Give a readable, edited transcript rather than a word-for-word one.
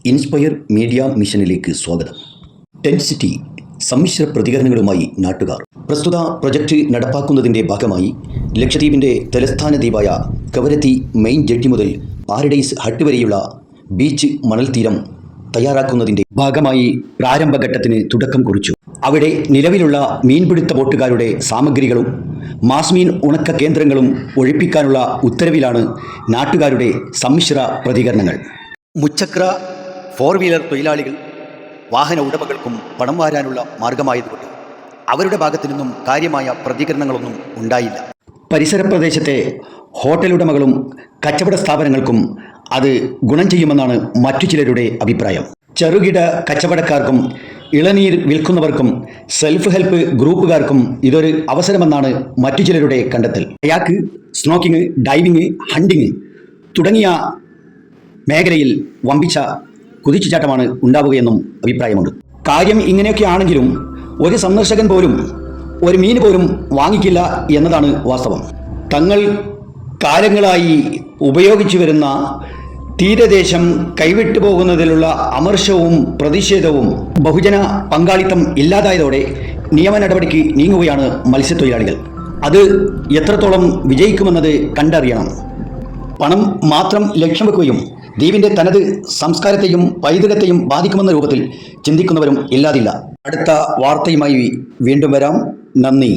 Inspire media മിഷനിലേക്ക് സ്വാഗതം. Tent city സമ്മിശ്ര പ്രതികരണങ്ങളുമായി നാട്ടുകാർ. പ്രസ്തുത പ്രൊജക്ട് നടപ്പാക്കുന്നതിൻ്റെ ഭാഗമായി ലക്ഷദ്വീപിൻ്റെ തലസ്ഥാന ദ്വീപായ കവരത്തി മെയിൻ ജെട്ടി മുതൽ പാരഡൈസ് ഹട്ട് വരെയുള്ള ബീച്ച് മണൽത്തീരം തയ്യാറാക്കുന്നതിൻ്റെ ഭാഗമായി പ്രാരംഭഘട്ടത്തിന് തുടക്കം കുറിച്ചു. അവിടെ നിലവിലുള്ള മീൻപിടുത്ത ബോട്ടുകാരുടെ സാമഗ്രികളും മാസ്മീൻ ഉണക്ക കേന്ദ്രങ്ങളും ഒഴിപ്പിക്കാനുള്ള ഉത്തരവിലാണ് നാട്ടുകാരുടെ സമ്മിശ്ര പ്രതികരണങ്ങൾ. മുച്ചക്ര 4-വീലർ തൊഴിലാളികൾ വാഹന ഉടമകൾക്കും പണം വാരാനുള്ള മാർഗമായതുകൊണ്ട് അവരുടെ ഭാഗത്തു നിന്നും കാര്യമായ പ്രതികരണങ്ങളൊന്നും ഉണ്ടായില്ല. പരിസര പ്രദേശത്തെ ഹോട്ടലുടമകളും കച്ചവട സ്ഥാപനങ്ങൾക്കും അത് ഗുണം ചെയ്യുമെന്നാണ് മറ്റു ചിലരുടെ അഭിപ്രായം. ചെറുകിട കച്ചവടക്കാർക്കും ഇളനീർ വിൽക്കുന്നവർക്കും സെൽഫ് ഹെൽപ്പ് ഗ്രൂപ്പുകാർക്കും ഇതൊരു അവസരമെന്നാണ് മറ്റു ചിലരുടെ കണ്ടെത്തൽ. കയാക്ക്, സ്നോക്കിംഗ്, ഡൈവിംഗ്, ഹണ്ടിങ് തുടങ്ങിയ മേഖലയിൽ വമ്പിച്ച കുതിച്ചുചാട്ടമാണ് ഉണ്ടാവുകയെന്നും അഭിപ്രായമുണ്ട്. കാര്യം ഇങ്ങനെയൊക്കെ ആണെങ്കിലും ഒരു സന്ദർശകൻ പോലും ഒരു മീൻ പോലും വാങ്ങിക്കില്ല എന്നതാണ് വാസ്തവം. തങ്ങൾ കാലങ്ങളായി ഉപയോഗിച്ചു വരുന്ന തീരദേശം കൈവിട്ടു പോകുന്നതിലുള്ള അമർഷവും പ്രതിഷേധവും ബഹുജന പങ്കാളിത്തം ഇല്ലാതായതോടെ നിയമ നടപടിക്ക് നീങ്ങുകയാണ് മത്സ്യത്തൊഴിലാളികൾ. അത് എത്രത്തോളം വിജയിക്കുമെന്നത് കണ്ടറിയണം. പണം മാത്രം ലക്ഷ്യം വെക്കുകയും ദ്വീപിൻ്റെ തനത് സംസ്കാരത്തെയും പൈതൃകത്തെയും ബാധിക്കുമെന്ന രൂപത്തിൽ ചിന്തിക്കുന്നവരും ഇല്ലാതില്ല. അടുത്ത വാർത്തയുമായി വീണ്ടും വരാം. നന്ദി.